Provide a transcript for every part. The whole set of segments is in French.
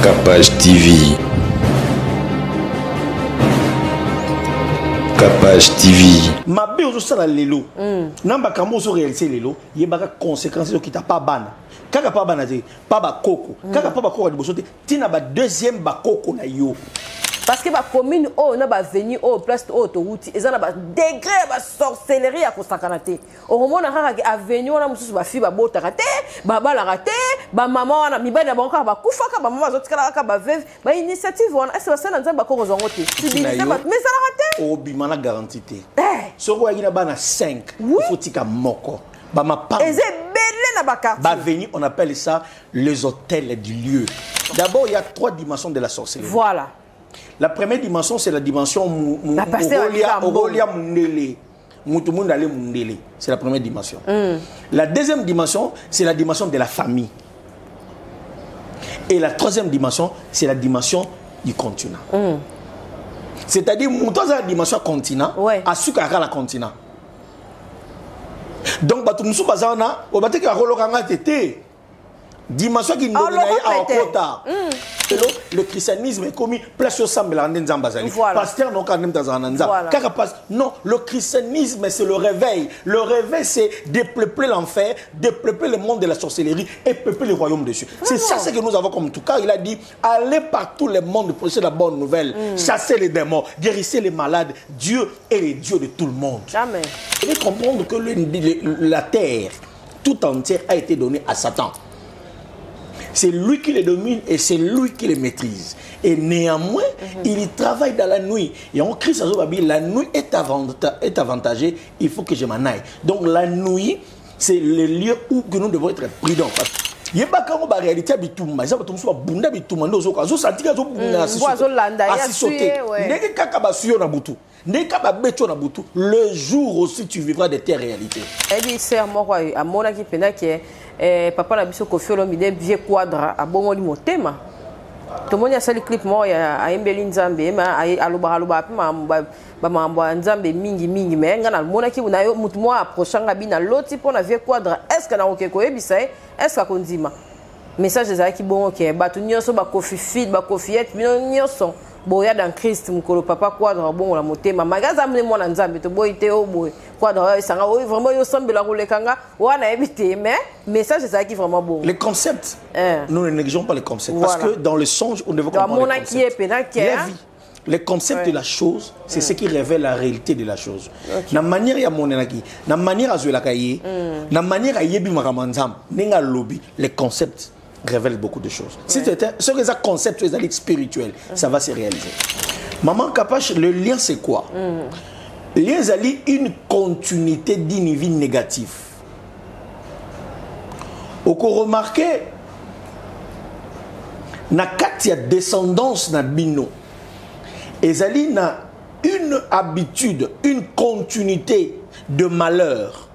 Capage TV. Capage TV. Ma bé au sala lelo. Namba kamo so réaliser lelo, yebaka conséquences qui t'a pas ban. Kaka pas banaze, pas ba koko. Kaka pas ba koko de bosote, tina ba deuxième ba koko na yo. Parce que la commune oh na ba venu oh place autoroute et ça na ba degré ba sorcellerie à kosakanate. Au moment na kaka avenue na mususu ba fi ba bota raté, ba bala raté, ba maman na mibali na banka ba kufaka ba maman zotikala ka ba veuve, ba initiative on est ça na ba koko zongote. Mais ça raté. Oh bimana garantie té. Soko yina bana 5, il faut tika moko. Ba ma pa. Bah, venir, on appelle ça les hôtels du lieu. D'abord, il y a 3 dimensions de la sorcellerie. Voilà. La première dimension, c'est la dimension Orolia Mundele. Mundele. C'est la première dimension. La deuxième dimension, c'est la dimension de la famille. Et la troisième dimension, c'est la dimension du continent. C'est-à-dire, dans la dimension continent, à ce qu'à la continent. Donc, bah, tout le monde bazana, au bateau qui a reloganga tété, dimension qui nous donne à quota. Le christianisme est commis place au semble la nzambazali. Pasteur non quand même dans un anza. Non, le christianisme c'est le réveil. Le réveil c'est dépeupler l'enfer, dépeupler le monde de la sorcellerie et peupler le royaume dessus. C'est ça ce que nous avons comme tout cas. Il a dit allez par tout le monde prêcher la bonne nouvelle, chasser les démons, guérissez les malades. Dieu est le Dieu de tout le monde. Jamais. Vous devez comprendre que la terre tout entière a été donnée à Satan. C'est lui qui les domine et c'est lui qui les maîtrise. Et néanmoins, il travaille dans la nuit. Et en Christ, la nuit est avantagée, il faut que je m'en aille. Donc la nuit, c'est le lieu où nous devons être prudents. Il y a pas de réalité bitumba, ça tombe sur bunda bitumba ndozo ka zo santika zo bunda asisote. Ndeke kaka basuyo na butu. Ndeka ba beto na butu. Le jour aussi tu vivras de tes réalités. Et dit c'est moi à mon qui pena que papa na biso Koffi Olomide vieux quadra a bon motema. Tout le monde a sali clip moi a embeli nzambe ma aloba ba mambo nzambe mingi mais ngana mona ki na yo mutu moi approchanga bina loti pour na vieux quadra est-ce que na okeko ebisa est-ce que konzima message ezaki bon OK batu nyonso ba Koffi feed ba Koffiette bino nyonso boya dans Christ mukolo papa quadra bon la motema magaza mne mona nzambe to boyite o boy quadra sanga o vraiment yo sambela kolekanga wana ebité mais message ezaki vraiment bon. Les concepts nous ne négligeons pas les concepts parce que dans le songe on devait comprendre les concepts. La vie. Les concepts de la chose, c'est ce qui révèle la réalité de la chose. Na manière ya monenaki, na manière azuela kaye, na manière ayebi makamanzam, nenga lobby, les concepts révèlent beaucoup de choses. Si c'était ce que ça concept spirituel, ça va se réaliser. Maman Capache, le lien c'est quoi? Le lien c'est une continuité d'une vie négative. Au qu'on remarque, na katia descendance na bino. Ezali na une habitude, une continuité de malheur.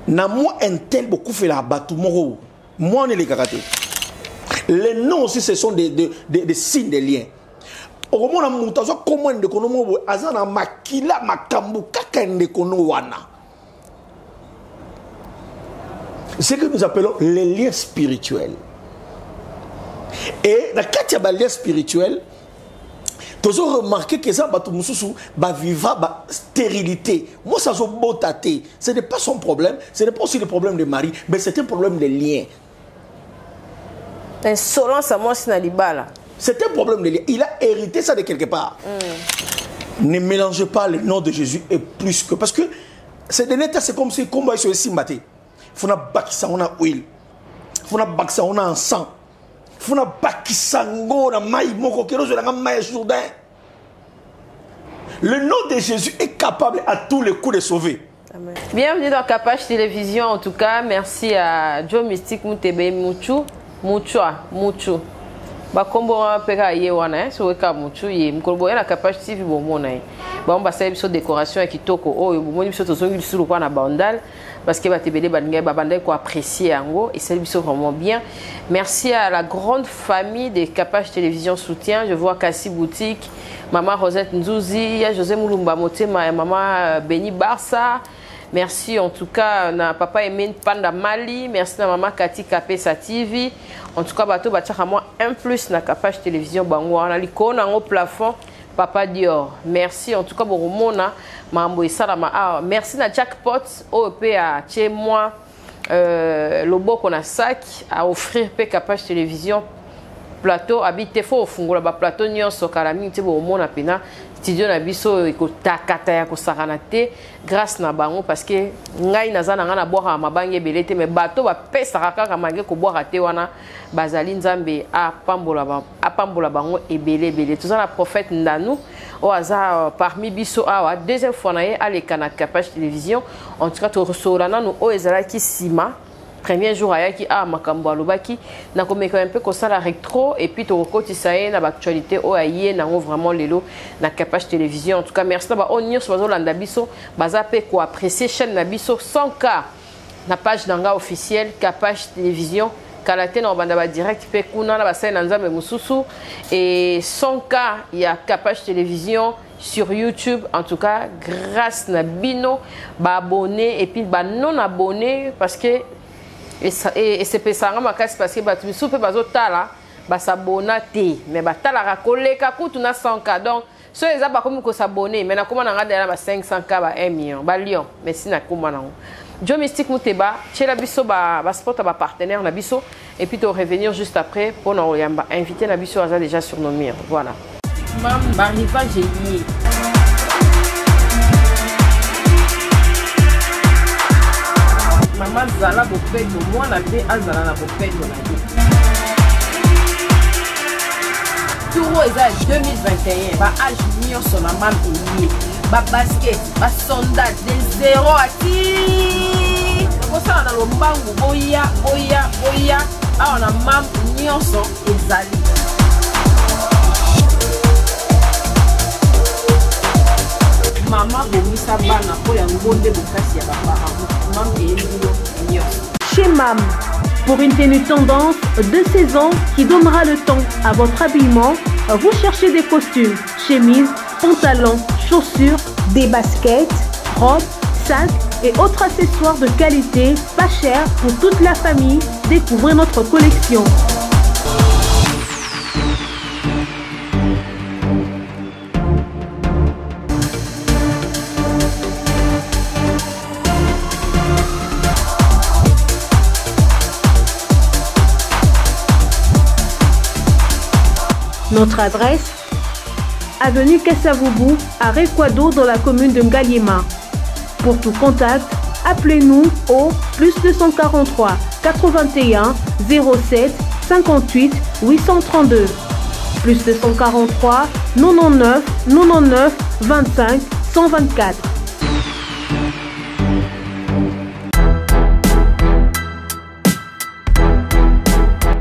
Na moi un tel beaucoup fait la batou moro. Moi on est les karaté. Les noms aussi ce sont des signes de liens. Au moment où on a comment de konomo azana makila makambu kaka de kono wana. C'est ce que nous appelons les liens spirituels. Et dans le lien spirituel, tu as remarqué que ça va vivre la stérilité. Moi, ça ce n'est pas son problème, ce n'est pas aussi le problème de Marie, mais c'est un problème de lien. Insolence à moi, c'est un problème de lien. Il a hérité ça de quelque part. Ne mélangez pas le nom de Jésus et plus que. Parce que c'est des nets, c'est comme si combat sur le simbaté. Il faut que on a huile. Il faut que on a sang. Funa bakisango na mai moko kerozo na mai jourdain. Le nom de Jésus est capable à tous les coups de sauver. Amen. Bienvenue dans Capage Télévision en tout cas. Merci à Joe Mystique Moutebe Muchu. Ba kombo peka ye wana so weka Muchu ye mkolbo ya na Capage TV bomona ye. Ba on ba sa biso décoration ya kitoko oyo bomoni biso tozongi sulu kwa na bandal. Parce que batebele balinga babandai ko apprécier yango et c'est vraiment bien. Merci à la grande famille de Capage Télévision Soutien. Je vois Cassie Boutique, Maman Rosette Nzouzi, José Moulumba Motema, Maman Benny Barça, Merci en tout cas na papa Emen Panda Mali, merci na maman Kati Kapesa TV. En tout cas bato batchaka moi un plus na Kapage télévision bango na likona ngo plafond Papa Dior. Merci en tout cas pour mona mambo isalama. Ah, merci na Jackpot OP à chez moi le beau qu'on a sac à offrir pe Kapage télévision plateau habité fo fungola ba plateau nyonso kala mingi bo mona pena studio na biso ekotakata ya kosakana te grâce na bango parce que ngai nazana ngana boka mabangi ebelete mais bato ba pesaka kaka mange ko boka te wana bazali nzambe apambola bango ebele tozana prophète ndanu o aza parmi biso awa deuxième fois na ye aleka na Kapage télévision en tout cas to resolana no o ezala ki sima premier jour ayaki a makambo alobaki na komeka un peu kosala rectro et puis to kokotisa ye na actualité o aye nango vraiment lelo na Kapage télévision. En tout cas merci na ba onir so bazolanda biso baza pe ko apprécier chaîne na biso 100K na page nanga officielle Kapage télévision kalate na banda ba direct pe kuna na basai na nzambe mususu et 100K ya Kapage télévision sur YouTube. En tout cas grâce na bino ba abonné et puis ba non abonné parce que et c'est pesanga makasi parce que batu biso pe bazotala basabona te mais batala ka koleka kutu na 100K donc so eza ba komi ko s'abonner mais na koma na ngada ba 500K ba 1 million ba lion mais si na koma nango Joe Mystique Muteba chela biso ba sport ba partenaire na biso et puis to revenir juste après pour na yamba inviter na biso aza déjà sur nos murs. Voilà mam ba rival génie Maman Zala Bopeto, moi la vie Azala na Bopeto na vie. Touro est 2021, ba âge mignon sur la mam et ba basket, ba sondage, des zéro à ti. Pour ça on a le mbangu, boya, ah on a mam mignon sur ezali. Maman bomisa bana po ya ngonde bokasi ya baparents. Chez MAM, pour une tenue tendance de saison qui donnera le temps à votre habillement, vous cherchez des costumes, chemises, pantalons, chaussures, des baskets, robes, sacs et autres accessoires de qualité, pas cher pour toute la famille. Découvrez notre collection. Notre adresse, avenue Kassavoubou, à Rekwado, dans la commune de Ngaliema. Pour tout contact, appelez-nous au +243 81 07 58 832. +243 99 99 25 124.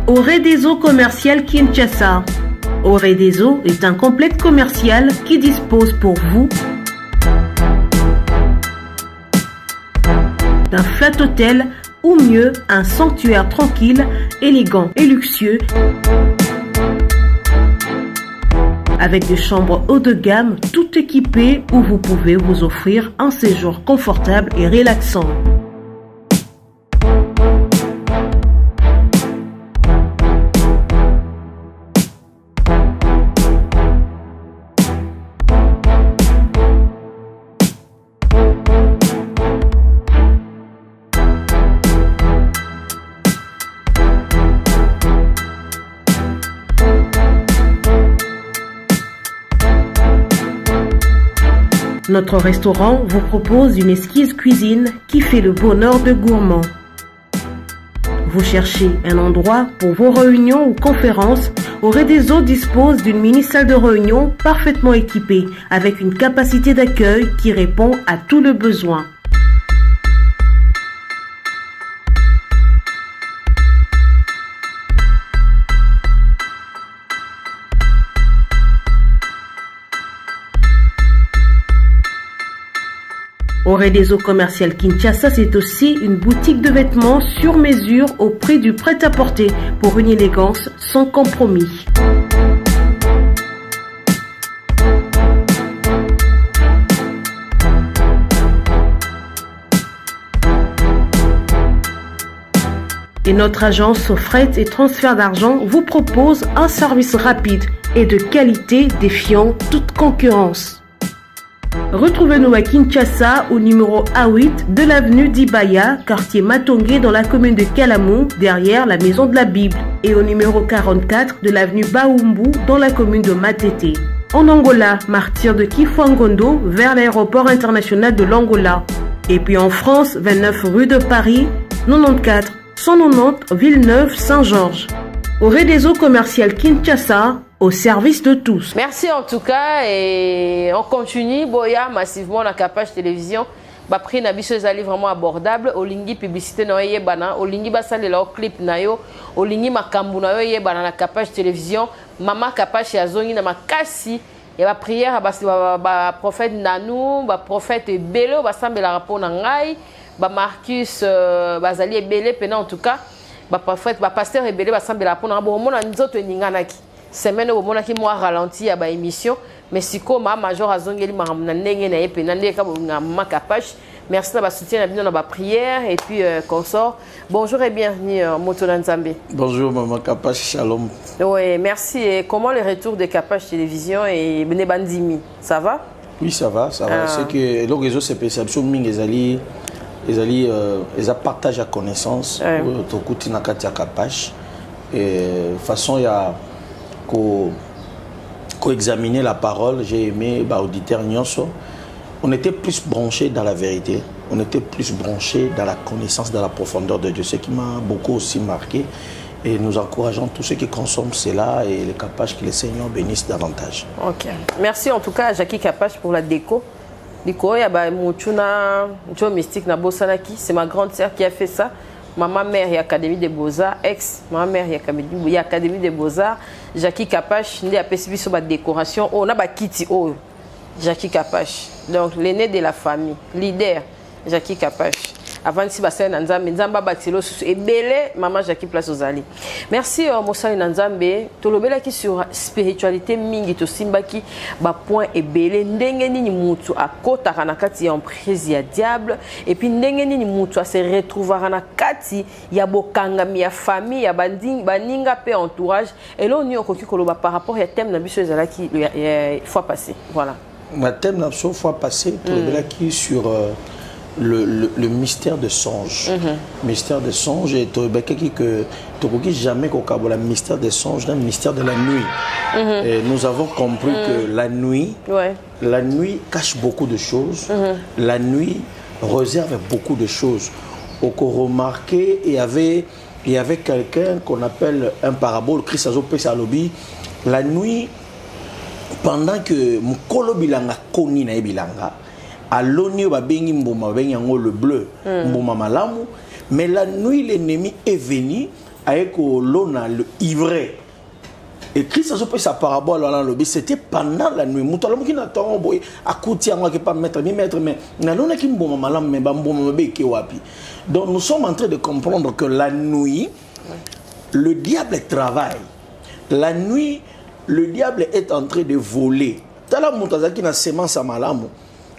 Oré des eaux commerciales Kinshasa. Oré des eaux est un complexe commercial qui dispose pour vous d'un flat hôtel ou mieux un sanctuaire tranquille, élégant et luxueux avec des chambres haut de gamme tout équipées où vous pouvez vous offrir un séjour confortable et relaxant. Notre restaurant vous propose une exquise cuisine qui fait le bonheur de gourmands. Vous cherchez un endroit pour vos réunions ou conférences? Oré des eaux dispose d'une mini-salle de réunion parfaitement équipée avec une capacité d'accueil qui répond à tous les besoins. Oré des eaux commerciales Kinshasa, c'est aussi une boutique de vêtements sur mesure au prix du prêt-à-porter pour une élégance sans compromis. Et notre agence fret et transfert d'argent vous propose un service rapide et de qualité défiant toute concurrence. Retrouvez-nous à Kinshasa au numéro A8 de l'avenue d'Ibaya, quartier Matongé dans la commune de Kalamou, derrière la Maison de la Bible, et au numéro 44 de l'avenue Baoumbu dans la commune de Matete. En Angola, martyr de Kifuangondo vers l'aéroport international de l'Angola. Et puis en France, 29 rue de Paris, 94 190 Villeneuve-Saint-Georges. Au réseau commercial Kinshasa, au service de tous. Merci en tout cas et on continue. Boya massivement la Capage Télévision. Ba prix na biso ezali vraiment abordable. Olingi publicité na yo yebana, olingi basale la clip na yo, olingi makambu na yo yebana na Capage Télévision. Mama Capage ya zongi na makasi et ba prière ba prophète Nanou, ba prophète Belo, ba sambela rapport na ngai, ba Marcus bazali ebele pena en tout cas, ba prophète ba pasteur ebele ba sambela rapport na bo mona nzoto eninganaki. Semaine au moment qui moi ralenti à ba émission mais si comme major azongeli maramna ndenge na yepe na ndeka na mama Capage. Merci de soutien dans la prière et puis consort. Bonjour et bienvenue Motola Nzambe. Bonjour maman Capage, shalom. Oui, merci. Et comment le retour de Capage Télévision et Benebandimi, ça va? Oui, ça va, ça va. C'est que le réseau c'est perception ming ils partagent la connaissance au côté na Katia Capage et façon il y a co-examiner la parole, j'ai aimé auditeur Nyonso. On était plus branchés dans la vérité, on était plus branchés dans la connaissance, dans la profondeur de Dieu, ce qui m'a beaucoup aussi marqué. Et nous encourageons tous ceux qui consomment cela et les Capage que le Seigneur bénisse davantage. Ok. Merci en tout cas à Jackie Capage pour la déco. Déco, il y a Mouchouna, Joe Mystique Nabosanaki, c'est ma grande sœur qui a fait ça. Maman mère et Académie des Beaux-Arts, ex-maman mère et Académie des Beaux-Arts, Jackie Capage, il a fait sur la décoration. On a Kitty O, Jackie Capage. Donc l'aîné de la famille, leader, Jackie Capage. Avant si basé Nzambe, Nzamba batilo et belé maman Jackie place aux alliés. Merci Moussa Nzambe, to lobela qui sur spiritualité mingi to simbaki ba point et belé ndenge nini mutu akota kana kati ya emprise ya diable et puis ndenge nini mutu a se retrouver na kati ya bokangami ya famille ya baninga pe entourage et là on y okoki koloba par rapport ya thème na biso ezala qui fois passé. Voilà. Ma thème na biso fois passé to lobela qui sur le mystère de songe. Mystère de songe et tu ne jamais qu'au le mystère de songe, le mystère de la nuit. Et nous avons compris que la nuit cache beaucoup de choses. La nuit réserve beaucoup de choses. Au remarqué, il y avait quelqu'un qu'on appelle un parabole, Christ Azopé-Salobi. La nuit, pendant que Mukolo Bilanga Koni na Bilanga, à l'ONU, le bleu, mais la nuit, l'ennemi est venu avec l'ona, le ivraie. Et Christ a fait sa parabole à l'obé, c'était pendant la nuit. Donc nous sommes en train de comprendre que la nuit, le diable travaille. La nuit, le diable est en train de voler.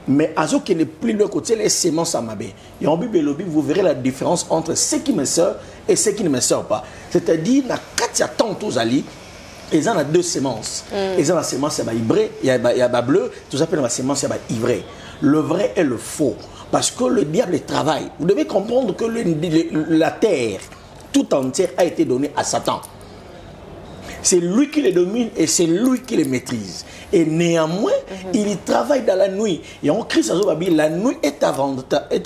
Mais à ce qui n'est plus le côté, les semences à ma baie. Et en Bible, vous verrez la différence entre ce qui me sert et ce qui ne me sert pas. C'est-à-dire, quand il y a tant aux alliés, ils ont deux semences. Ils ont la semence, il y a ivré, il y a bleu, tout ça, la semence, il y a ivré. Le vrai et le faux. Parce que le diable travaille. Vous devez comprendre que la terre tout entière a été donnée à Satan. C'est lui qui les domine et c'est lui qui les maîtrise. Et néanmoins, il travaille dans la nuit. Et en Christ, la nuit est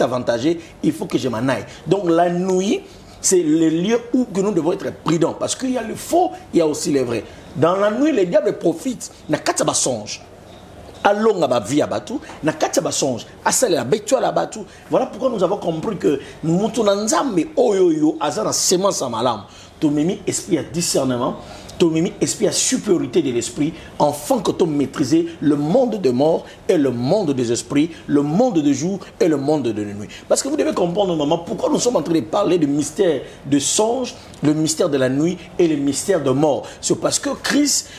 avantagée, il faut que je m'en aille. Donc la nuit, c'est le lieu où nous devons être prudents. Parce qu'il y a le faux, il y a aussi le vrai. Dans la nuit, le diable profite. Il y a un songe. Alonga vie à Batou, na katia songe, asale la betua la Batou. Voilà pourquoi nous avons compris que nous montons nzambe oyoyo azana semence à malam. Ton mimi esprit à discernement, ton mimi esprit à supériorité de l'esprit, afin que tu maîtrises le monde des morts et le monde des esprits, le monde de jour et le monde de nuit. Parce que vous devez comprendre maman pourquoi nous sommes en train de parler du mystère de songe, le mystère de la nuit et le mystère de mort. C'est parce que Christ,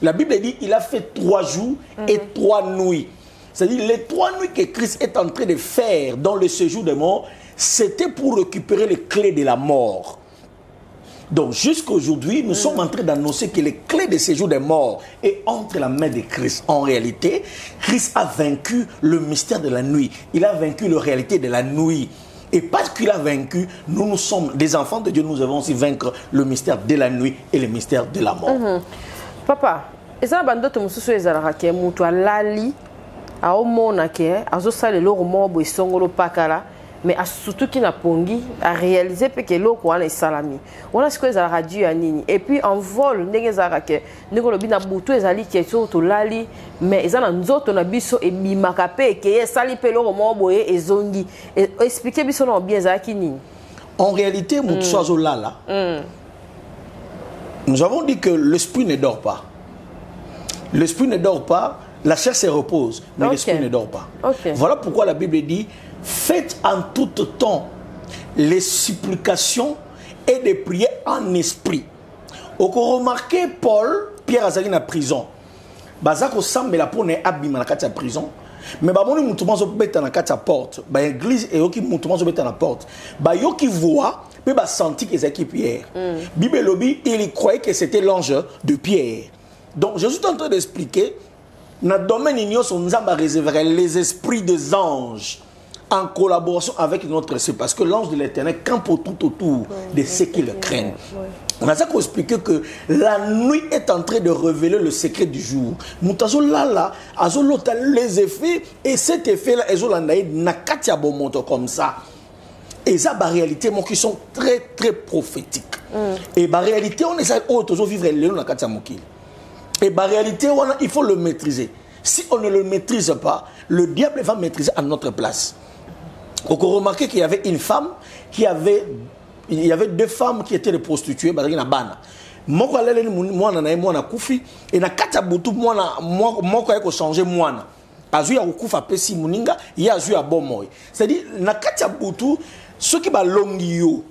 la Bible dit il a fait 3 jours et 3 nuits. C'est-à-dire les 3 nuits que Christ est en train de faire dans le séjour des morts, c'était pour récupérer les clés de la mort. Donc jusqu'à aujourd'hui, nous sommes en train d'annoncer que les clés de séjour des morts est entre la main de Christ. En réalité, Christ a vaincu le mystère de la nuit. Il a vaincu la réalité de la nuit. Et parce qu'il a vaincu, nous sommes des enfants de Dieu, nous avons aussi vaincre le mystère de la nuit et le mystère de la mort. Papa, eza bandoto mususu ezalaka ke mutu alali aomona ke azosala eloko moko boye esongolo pakala mais surtout qui na pongi a réalisé que eloko wana esalami wana sikoyo ezalaka dû ya nini et puis en vol ndenge ezalaka ke ndenge olobi na butu ezali ke so tolali mais eza na nzoto na biso ebimaka mpe ekeye esali mpe eloko moko boye ezongi expliquer biso na bien ezalaki nini. En réalité, nous avons dit que l'esprit ne dort pas. L'esprit ne dort pas, la chair se repose, mais l'esprit ne dort pas. Voilà pourquoi la Bible dit, faites en tout temps les supplications et des prières en esprit. Au remarquez Paul, Pierre Azali na prison. Bazako semble la pone abima na kati ya prison. Mais baboni mutuman zo beta na kati ya porte. Ba église et yoki mutuman zo beta na porte. Ba yoki voit, pe ba senti que c'est Pierre. Bible lobby, il croyait que c'était l'ange de Pierre. Donc je suis en train d'expliquer dans le domaine igno son nzamba réserverait les esprits des anges en collaboration avec notre esprit parce que l'ange de l'Éternel campe tout autour de ceux qui le craignent. On a ça qu'on explique que la nuit est en train de révéler le secret du jour. Moutazo là, azolota les effets et cet effet là ezolandaï nakatia bomonto comme ça. Et ça, en réalité, qui sont très très prophétiques. Et en réalité, on essaie de vivre le dans nakatia mokil. Et en réalité, il faut le maîtriser. Si on ne le maîtrise pas, le diable va maîtriser à notre place. Donc on remarquait qu'il y avait une femme qui avait... Il y avait deux femmes qui étaient des prostituées. Et na kata butu mwana ko changer mwana. Azu ya kufa pesi muninga, ya azu ya bomoy. C'est-à-dire na kata butu ceux qui ba longi yo.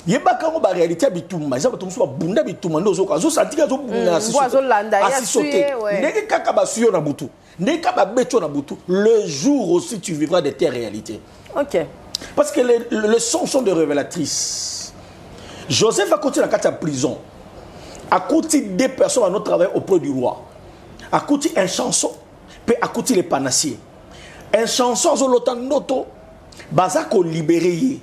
Yeba kango ba réalité bitumba, ça batumba so bunda bitumba ndo zoka. Zo santika zo bunda asisote. Ndenge kaka ba suyo na butu. Ndenge kaka beto na butu. Le jour aussi tu vivras de tes réalités. OK. Parce que les sons sont des révélatrices. Joseph a continué à la prison. A côté des personnes à notre travail auprès du roi. A côté un chanson, puis à côté les panassiers. Un chanson, zo lotan noto, bazako libéré.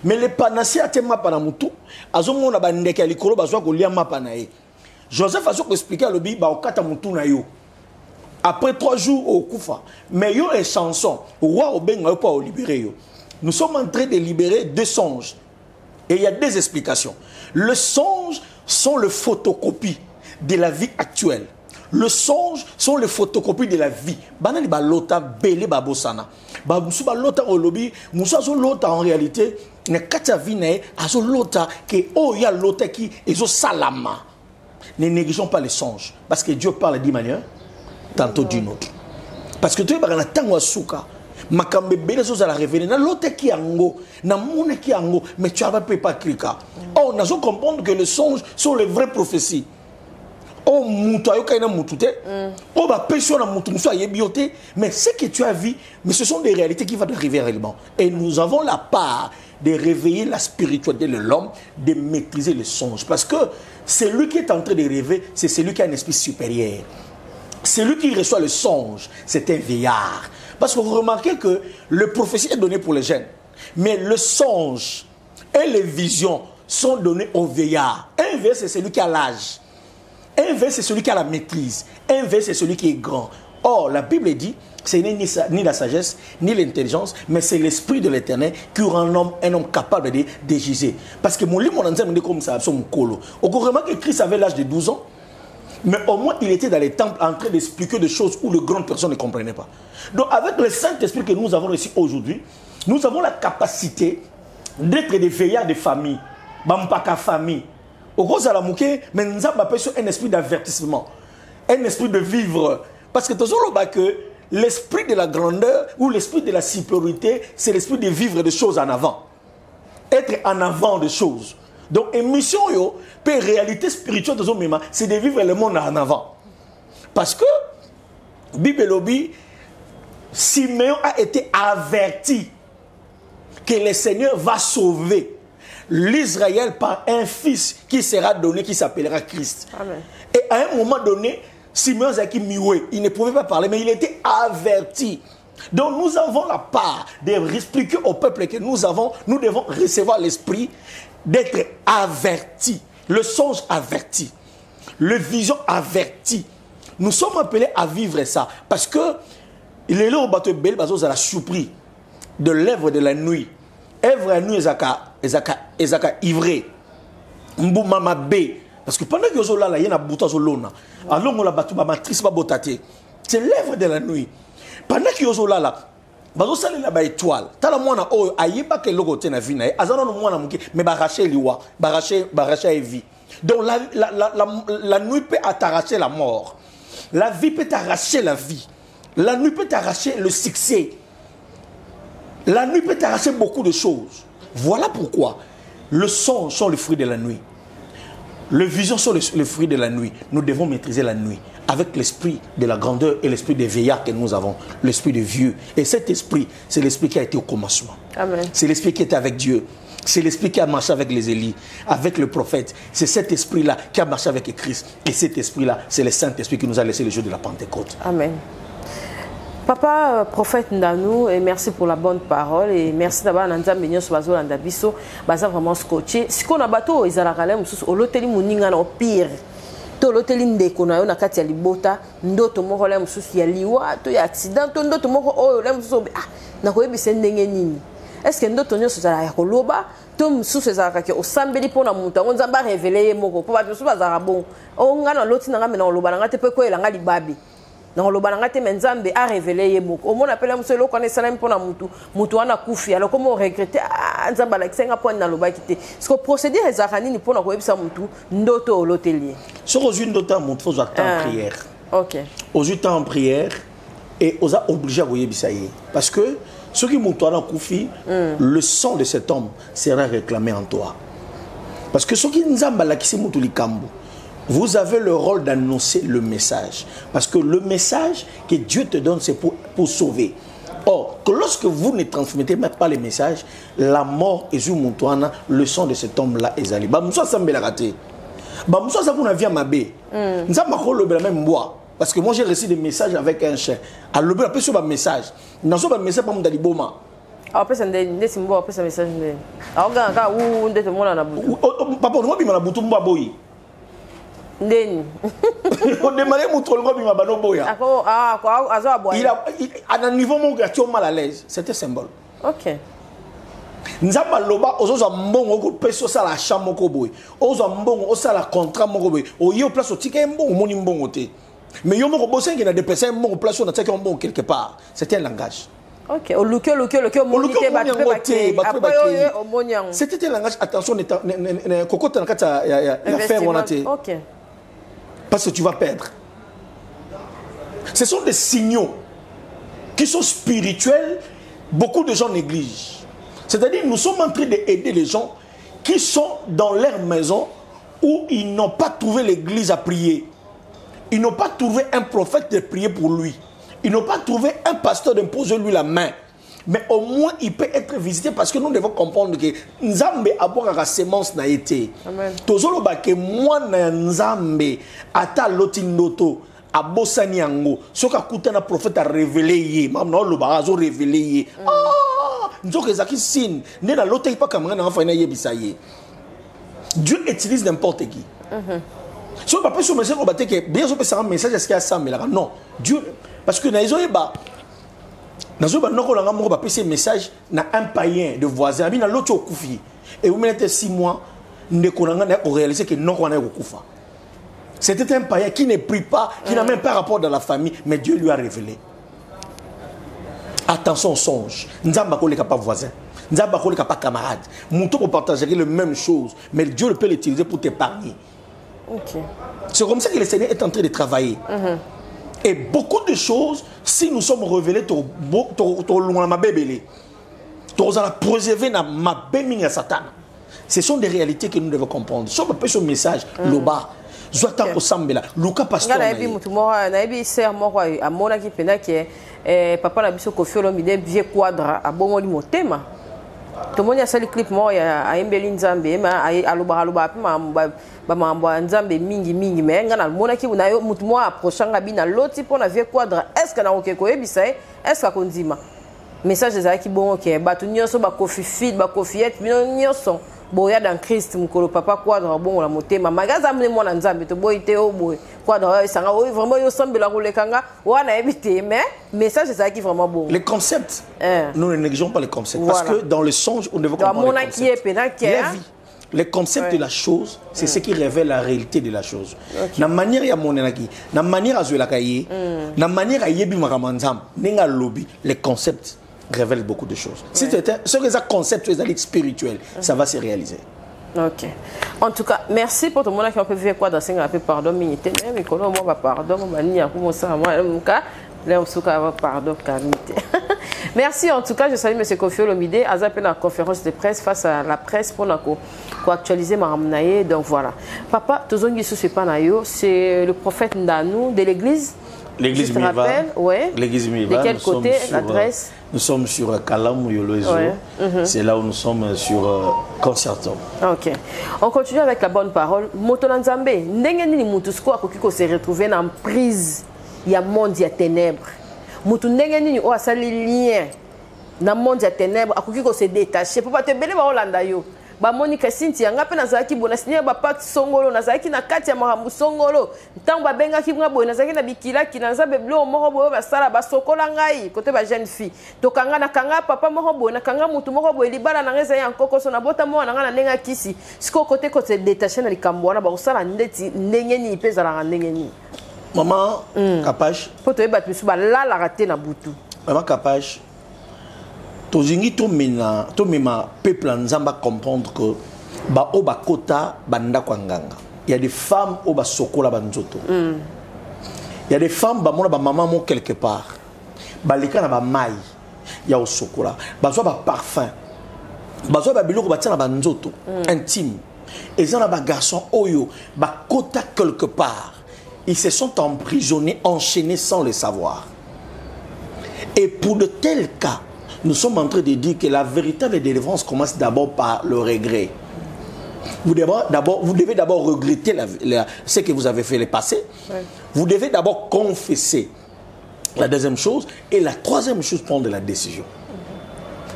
Mais les panassiers a tema panamutu, azo mona bandeke alikolo bazwa ko liama panae. Joseph a expliqué à l'obi ba okata mutu na yo. Après 3 jours au Koufa, mais yo un chanson, roi obenga yo pas au libérer yo. Nous sommes en train de libérer 2 songes. Et il y a 2 explications. Le songe sont les photocopies de la vie actuelle. Le songe sont les photocopies de la vie. Banani ba lota belé ba bosana. Ba musu ba lota olobi, musu zo lota en réalité ne kata vine azo lota que oh ya lota qui ezo salama. Ne négligeons pas les songes parce que Dieu parle d'une manière tantôt d'une autre. Parce que tu es dans tango suka. Makambe bele zo za la révéler na lote ki ango na mone ki ango mais tu avais pas cliquer. Oh nous avons comprendre que les songes sont les vraies prophéties. Oh muto ayo kaina mutute. Oh ba pesho na mutu muso ayebiote mais ce que tu as vu mais ce sont des réalités qui vont arriver réellement et nous avons la part de réveiller la spiritualité de l'homme, de maîtriser les songes parce que celui qui est en train de rêver, c'est celui qui a un esprit supérieur. Celui qui reçoit le songe, c'est un vieillard. Parce que vous remarquez que le prophétie est donné pour les jeunes. Mais le songe et les visions sont donnés aux vieillards. Un vieillard, c'est celui qui a l'âge. Un vieillard, c'est celui qui a la maîtrise. Un vieillard, c'est celui qui est grand. Or, la Bible dit, ce n'est ni la sagesse, ni l'intelligence, mais c'est l'esprit de l'Éternel qui rend un homme capable de giser. Parce que mon livre, mon ancien, comme ça, son colo. Vous remarquez que Christ avait l'âge de 12 ans. Mais au moins, il était dans les temples en train d'expliquer des choses où les grandes personnes ne comprenaient pas. Donc, avec le Saint-Esprit que nous avons reçu aujourd'hui, nous avons la capacité d'être des veillards de famille. Bampaka famille. Au gros, ça la mouké, mais nous avons un esprit d'avertissement, un esprit de vivre. Parce que toujours que l'esprit de la grandeur ou l'esprit de la supériorité, c'est l'esprit de vivre des choses en avant. Être en avant des choses. Donc, émission, réalité spirituelle de ce c'est de vivre le monde en avant. Parce que, Bible lobby, Siméon a été averti que le Seigneur va sauver l'Israël par un fils qui sera donné, qui s'appellera Christ. Amen. Et à un moment donné, Simeon Zaki Mioué, il ne pouvait pas parler, mais il était averti. Donc nous avons la part d'expliquer au peuple que nous devons recevoir l'esprit d'être avertis, le songe averti, le vision averti. Nous sommes appelés à vivre ça parce que les lots bateau bel bateau à la surprise de l'œuvre de la nuit. Œuvre la nuit ezaka ivré. Mbouma mabé parce que pendant que zo là il y a na buta zo lona. Alors on la bateau ba matrice ba botate. C'est l'œuvre de la nuit. Pendant que zo là bazo sali la ba étoile. Tala mwana o ayeba ke logo te na vie na azana no mwana muke mais ba racher liwa, ba racher vie. Donc la nuit peut t'arracher la mort. La vie peut t'arracher la vie. La nuit peut t'arracher le succès. La nuit peut t'arracher beaucoup de choses. Voilà pourquoi le songe sont le fruit de la nuit. Le vision sont le fruit de la nuit. Nous devons maîtriser la nuit avec l'esprit de la grandeur et l'esprit des veillards que nous avons, l'esprit des vieux. Et cet esprit, c'est l'esprit qui a été au commencement. C'est l'esprit qui était avec Dieu. C'est l'esprit qui a marché avec les Élis, avec le prophète. C'est cet esprit-là qui a marché avec Christ. Et cet esprit-là, c'est le Saint-Esprit qui nous a laissé le jour de la Pentecôte. Amen. Papa, prophète Ndanou, et merci pour la bonne parole. Et merci d'avoir entendu ce bazo landabiso. Baza vraiment scotché. Si on a bateau, ils ont la galère, au l'hôtel Mouninga, au pire. To l'hôtel Ndeko, na yon akati ya libota, ndoto moko la mususu ya liwa, to ya accident, to ndoto moko oyo la mususu na koyebisa ndenge nini. Est-ce que ndoto nyoso za ya koloba, to mususu za ka ke osambeli pona mutu, ngo nzamba révéler moko, po ba mususu bazara bon. O ngana loti na ngame na loba na ngate pe ko elanga libabi. Na loba na ngate menzambe a révéler ye moko. O mona pela mususu lo connaît sala pona mutu wana kufi. Alors comment regretter nzamba la kisenga pona na loba kité. Ce que procéder ezakani ni pona koyebisa mutu ndoto l'hôtelier. Sur aux une d'autres il faut attendre en prière. Ok. Aux une temps en prière et aux a obligé à voyer bisaïe. Parce que ceux qui montent en Koufi, le sang de cet homme sera réclamé en toi. Parce que ceux qui nous ont vous avez le rôle d'annoncer le message. Parce que le message que Dieu te donne, c'est pour sauver. Or, que lorsque vous ne transmettez même pas les messages, la mort est sur Moutouana, le sang de cet homme-là est allé. Moussa Sambé l'a raté. Moussa Sambé vient ma baie. Nous avons le même bois. Parce que moi j'ai reçu des messages avec un chien. À l'obé, après sur un message. Dans ce message, pas mon daliboma. Après, c'est un symbole, après, c'est un message. Alors, quand vous êtes mon anabou. Papa, nous avons un bouton boy. Ndeni. On démarrait mon troll comme il m'a bano boya. Ah, quoi, à boire. Il a un niveau mon gars mal à l'aise. C'était symbole. Ok. Nzamba loba ozoza mbongo ko peso sala chambre ko boy. Ozo mbongo osala contrat moko boy. O yo place o tika mbongo moni mbongo te. Mais yo moko bosse qui na dépenser mbongo place on a tika mbongo quelque part. C'était un langage. Ok. O luke monité ba c'était un langage attention kokota na kata ya faire on a te. Ok. Parce que tu vas perdre. Ce sont des signaux qui sont spirituels, beaucoup de gens négligent. C'est-à-dire nous sommes en train d'aider les gens qui sont dans leur maison où ils n'ont pas trouvé l'église à prier. Ils n'ont pas trouvé un prophète de prier pour lui. Ils n'ont pas trouvé un pasteur d'imposer lui la main. Mais au moins, il peut être visité parce que nous devons comprendre que Nzambe a beau la sémence n'a été. Amen. Tozolo ba ke moi na Nzambe ata lotindoto abosani yango soka kutana prophète a révélé yé mam na lo ba zo révélé yé. Ah nzoka ezaki signe ne na lote pas kamanga na fa na yebisa yé. Dieu utilise n'importe qui. So ba peso message obate ke bien so pesa un message est-ce qu'il y a ça mais là non Dieu parce que na izo yeba dans un message na un païen de voisin na l'autre au koufi et vous mettez 6 mois ne connaissez pas réaliser que non on est au koufa. C'était un païen qui ne prie pas, qui n'a même pas rapport dans la famille, mais Dieu lui a révélé. Attention au songe. Nzamba ko le pas voisin. Nzamba ko le pas camarade. Moutou pour partager les mêmes choses, mais Dieu peut l'utiliser pour t'épargner. Ok. C'est comme ça que le Seigneur est en train de travailler. Et beaucoup de choses, si nous sommes révélés, ce sont des réalités que nous devons comprendre. Si on peut ce message, Loba, Zouatan Osambela, Luka Pastor. Papa na biso Koffi Olomide vieux quadra a bon motema. Tout le monde a sali clip moi a embeli nzambe ma aluba ba mambo nzambe mingi mais ngana mona ki na yo mutu moi approchanga bina loti pour na vie quadre est-ce que na okeko ebisa est-ce que kondima message za ki bon OK ba tu nyonso ba kofi feed ba kofiette bino nyonso boya dans Christ mukolo papa quadre bon la motema magaza mne mona nzambe to boyite o boy quadre sanga o vraiment yo sambela kolekanga wana ebite mais message ça qui vraiment bon les concepts nous ne négligeons pas les concepts parce que dans le songe on devait comprendre les concepts les concepts de la chose c'est ce qui révèle la réalité de la chose na manière ya monenaki na manière azuela kaye na manière ayebi makamanzam ninga lobby les concepts révèle beaucoup de choses. Si c'était ce que ça concept spirituel, ça va se réaliser. OK. En tout cas, merci pour tout le monde qui a pu vivre quoi dans un peu pardon minité mais comment moi pardon moi ni à comment ça moi en cas là on se pardon carité. Merci en tout cas, je salue monsieur Koffi Olomide à la conférence de presse face à la presse pour actualiser ma ramnaye donc voilà. Papa tozongi sous pas nayo, c'est le prophète Ndanou de l'église. L'église Miva. Ouais. L'église Miva. De quel côté l'adresse? Nous sommes sur Kalam Yoloezo. C'est là où nous sommes sur Concerto. OK. On continue avec la bonne parole. Motonanzambe, ndenge nini mutu sko akokiko se retrouver en prise ya monde ya ténèbres. Mutu ndenge nini o asali lien na monde ya ténèbres akokiko se détacher. Papa te bele ba Holanda yo. Ba Monica Cynthia nga pe nazaki bona signer ba pacte songolo nazaki na kati ya mahambu songolo ntango ba benga ki nga boy nazaki na bikila ki na nzabe blo moko boy ba sala ba sokola ngai côté ba jeune fille to kanga na kanga papa moko boy na kanga mutu moko boy libala na ngeza ya nkoko so na bota mo na nga na nenga kisi siko côté côté détaché na likambo wana ba usala ndeti ndenge ni peza la ndenge ni maman Kapache poto e bat bisu ba la la raté na butu maman Kapache tozingi to mema peuple nzamba comprendre que ba o ba kota banda kwanganga il y a des femmes au ba sokola banzoto il y a des femmes ba mona ba maman mo quelque part ba lika na ba mai ya o sokola ba so ba parfum ba so ba biloko ba tina banzoto intime et ça na ba garçon oyo ba kota quelque part ils se sont emprisonnés enchaînés sans le savoir et pour de tels cas nous sommes en train de dire que la véritable délivrance commence d'abord par le regret. Vous devez d'abord regretter ce que vous avez fait le passé. Ouais. Vous devez d'abord confesser. La deuxième chose. Et la troisième chose, prendre la décision.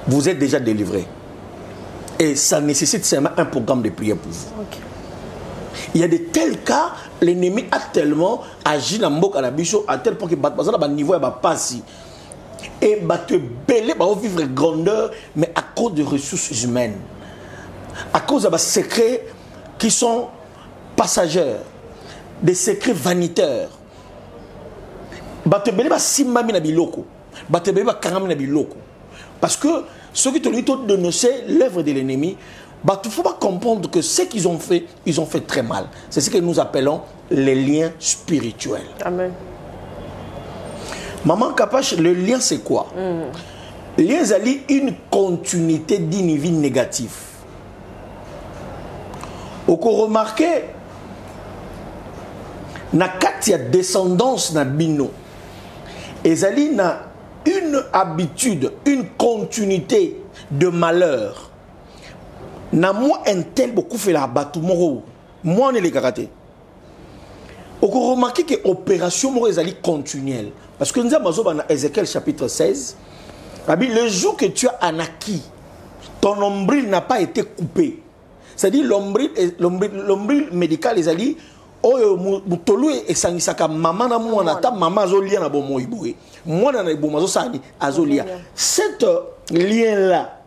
Vous êtes déjà délivré. Et ça nécessite seulement un programme de prière pour vous. Okay. Il y a de tels cas, l'ennemi a tellement agi dans le à tel point que le niveau n'est pas si. Et te belé va vivre grandeur mais à cause de ressources humaines à cause de secrets qui sont passagers des secrets vanitaires te belé va simami na biloko te belé va karami na biloko parce que ceux qui te lui ont dénoncé l'œuvre de l'ennemi il faut pas comprendre que ce qu'ils ont fait très mal. C'est ce que nous appelons les liens spirituels. Amen. Maman Kapache, le lien c'est quoi? Le lien c'est une continuité d'une vie négative. Vous remarquez, na kati ya descendance na bino, ezali na une habitude, une continuité de malheur. Na moi un tel beaucoup fait la batu moro, moi on est les karaté. Vous remarquez que l'opération est continuelle. Parce que nous avons dans Ézéchiel chapitre 16, le jour que tu as anaki, ton nombril n'a pas été coupé. C'est-à-dire l'ombril médical, les alliés, mutolu et sangisaka maman na mwana ta maman azolia na bomo iboé. Mwana na bomo azosani azolia. Cet lien là,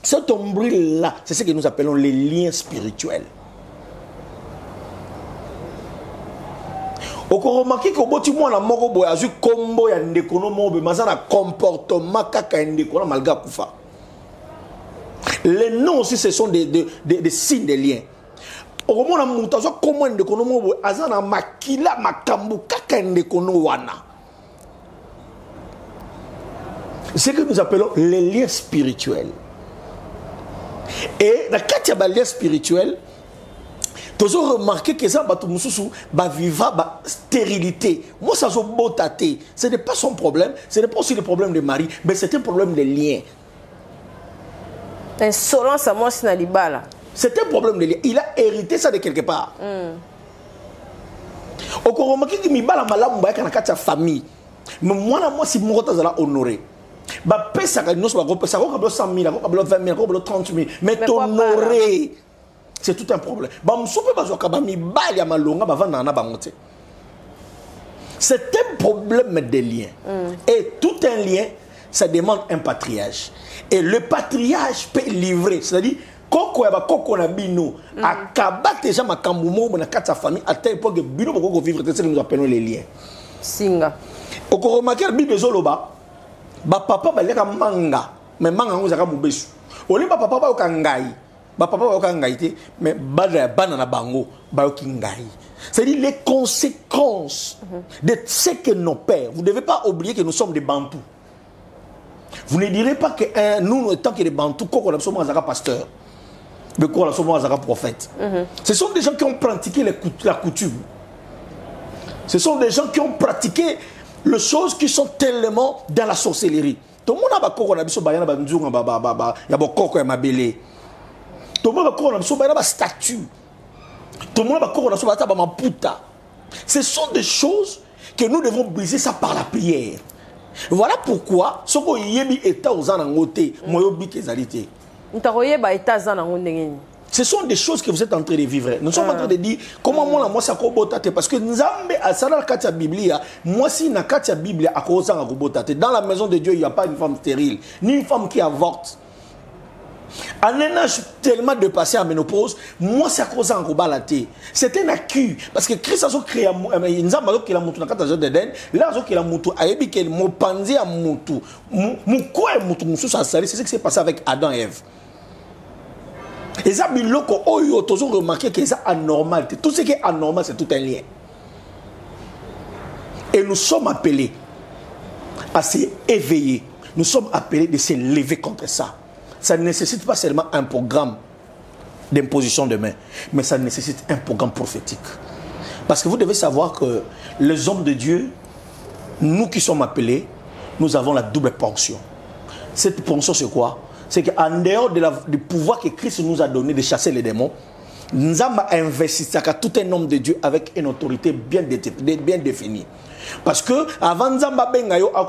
cet ombril là, c'est ce que nous appelons les liens spirituels. Vous remarquez que si vous avez un combo ya ndekono mobe mazana comportement kaka ndekono malga kufa. Les noms aussi ce sont des signes de liens. Au moment où vous avez comment ndekono mobe azana makila makambu kaka ndekono wana. C'est ce que nous appelons les liens spirituels. Et dans le lien spirituel, tu as remarqué que ça va vivre la stérilité. Moi, ça ce n'est pas son problème. Ce n'est pas aussi le problème de mari, mais c'est un problème de lien. insolence à moi c'est na libala. C'est un problème de lien. Il a hérité ça de quelque part. Au Koromaki qui mibala malamu ba kana kati ya famille. Mais moi si mon tazala honoré. Ba pesa ka nyos ba ko pesa ko ka 100 000, ko ka 20 000, ko ka 30 000, mais t'honorer. C'est tout un problème. Ba msope ba zo ka ba mibali ya malonga ba vanda na bango te. C'est un problème de lien. Et tout un lien, ça demande un patriarche. Et le patriarche peut livrer, c'est-à-dire koko ya ba koko na bino akaba déjà makambu mo na kati ya famille à tel point que bino boko vivre, c'est ce que nous appelons les liens. Singa. Oko remarquer bible zoloba ba papa ba leka manga, mais manga ngo zaka mubesu. Oli ba papa ba okangai. Ba papa ba okangai te, mais bana na bango ba okingai. C'est-à-dire les conséquences de ce que nos pères. Vous ne devez pas oublier que nous sommes des Bantous. Vous ne direz pas que nous, étant que des Bantous, qu'on sommes un pasteur, mais qu'on sommes un prophète. Ce sont des gens qui ont pratiqué la coutume. Ce sont des gens qui ont pratiqué les choses qui sont tellement dans la sorcellerie. Tout le monde a dit qu'on a dit qu'on a dit qu'on a dit tout le monde a dit qu'on a dit statue. Tout le monde a dit que ce sont des choses que nous devons briser ça par la prière. Voilà pourquoi ce sont des choses que vous êtes en train de vivre. Nous sommes en train de dire comment moi ça kobotate parce que Nzambe asala katia Biblia moi si na katia Biblia akoza kobotate. Dans la maison de Dieu il n'y a pas une femme stérile ni une femme qui avorte. En un âge tellement dépassé en ménopause, moi c'est à cause en Kobalate. C'est un acquis. Parce que Christ a créé Nzamba qui a monté dans le cadre d'Eden. Là, il a monté à Ebikel, mon panzi à Moutou. Mon quoi est Moutou Moussou ça c'est ce qui s'est passé avec Adam et Ève. Et ça, biloko, oh, toujours remarqué que c'est anormal. Tout ce qui est anormal, c'est tout un lien. Et nous sommes appelés à s'éveiller. Nous sommes appelés de se lever contre ça. Ça ne nécessite pas seulement un programme d'imposition de main, mais ça nécessite un programme prophétique. Parce que vous devez savoir que les hommes de Dieu, nous qui sommes appelés, nous avons la double pension. Cette pension, c'est quoi? C'est qu'en dehors du pouvoir que Christ nous a donné de chasser les démons, nous avons investi tout un homme de Dieu avec une autorité bien définie. Parce que avant de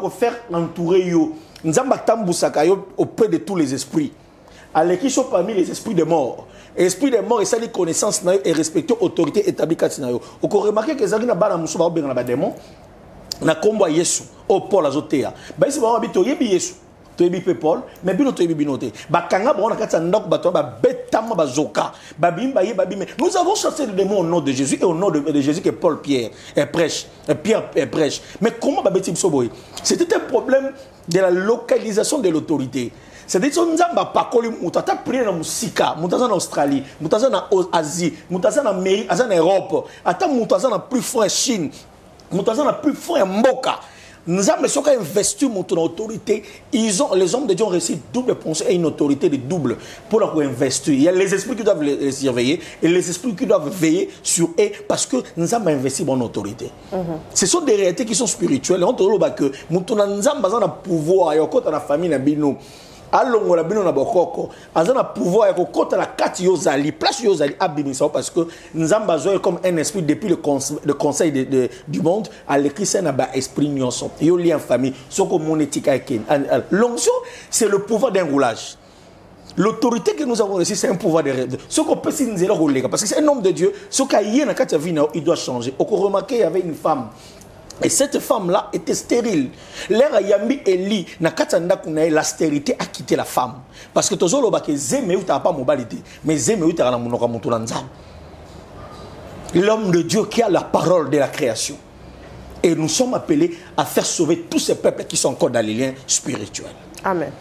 faire entourer yo, Nzamba tambusaka yo auprès de tous les esprits. Alors qui sont parmi les esprits de mort. Esprit de mort et ça les connaissances et respecter autorité établie katina yo. On remarquer que zaki na bana musu ba benga na ba démon na kombo Yesu au Paul azotea. Ba isi ba bito yebi Yesu. To yebi Paul mais bino to yebi binote. Ba kanga ba na katsa ndok ba to ba betama ba zoka. Ba bimba ye ba bime. Nous avons chassé le démon au nom de Jésus et au nom de Jésus que Paul Pierre prêche. Pierre prêche. Mais comment ba beti biso boy? C'était un problème de la localisation de l'autorité. C'est-à-dire que nous avons parlé de Musika, nous avons en Australie, nous avons en Asie, nous avons en Amérique, nous avons en Europe, nous avons plus fort en Chine, nous avons plus fort en Moka. Nous avons investi dans l'autorité. Les hommes de Dieu ont reçu double pensée et une autorité de double pour investir. Il y a les esprits qui doivent les surveiller et les esprits qui doivent veiller sur eux parce que nous avons investi dans l'autorité. Ce sont des réalités qui sont spirituelles. On dit que nous avons pouvoir, la famille, alongo la bino na bokoko azana pouvoir ko kota la kati yozali place yozali abimisa parce que nzamba zo comme un esprit depuis le conseil du monde à l'écrit c'est na ba esprit nyonso yo lien famille soko monétique ken l'onction c'est le pouvoir d'un roulage. L'autorité que nous avons reçue c'est un pouvoir de ce qu'on peut s'y nzela parce que c'est un homme de Dieu ce qu'a yé na kati vina il doit changer. On remarquer il y avait une femme. Et cette femme-là était stérile. L'air Yambi Eli, la stérilité a quitté la femme. Parce que toujours le Zéméou n'a pas mobilité, mais Zéméou n'a pas mobilité. L'homme de Dieu qui a la parole de la création. Et nous sommes appelés à faire sauver tous ces peuples qui sont encore dans les liens spirituels. Amen.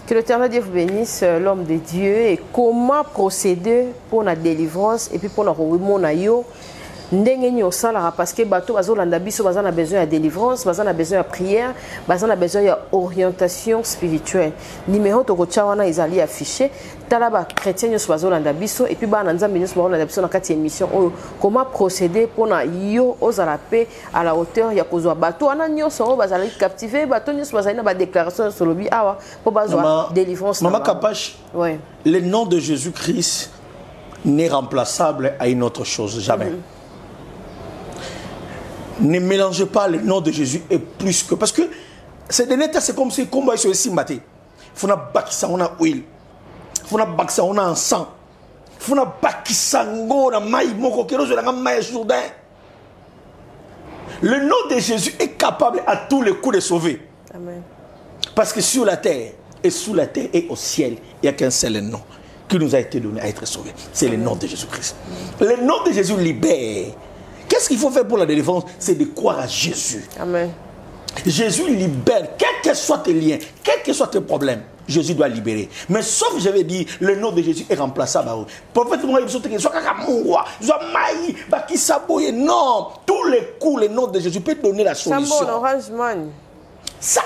Que l'Éternel Dieu vous bénisse, l'homme de Dieu, et comment procéder pour la délivrance et puis pour la remontée. ndenge ni osala parce que bato bazolanda biso bazana besoin de délivrance, bazana besoin de prière, bazana besoin de orientation spirituelle. Numéro to kocha wana ezali affiché tala ba chrétien nyos bazolanda biso et puis ba nzambe nyos bazolanda biso na kati émission comment procéder pour na yo ozala paix à la hauteur ya kozwa bato wana nyos bazali captiver bato nyos bazali na ba déclaration sur lobi awa pour bazwa délivrance. Maman Kapache, ouais. Le nom de Jésus-Christ n'est remplaçable à une autre chose, jamais. Ne mélangez pas le nom de Jésus et plus que... Parce que c'est des nets, c'est comme si combat sur le simbaté. Il faut que ça on a huile. Il faut que ça on a un sang. Il faut que ça on a maï moko kero sur la maï jourdain. Le nom de Jésus est capable à tous les coups de sauver. Amen. Parce que sur la terre et sous la terre et au ciel, il n'y a qu'un seul nom qui nous a été donné à être sauvé. C'est le nom de Jésus-Christ. Le nom de Jésus libère. Qu'est-ce qu'il faut faire pour la délivrance? C'est de croire à Jésus. Amen. Jésus libère, quels que soient tes liens, quels que soient tes problèmes, Jésus doit libérer. Mais sauf, je vais dire, le nom de Jésus est remplaçable. Prophète, non, tous les coups, le nom de Jésus peut donner la solution. Ça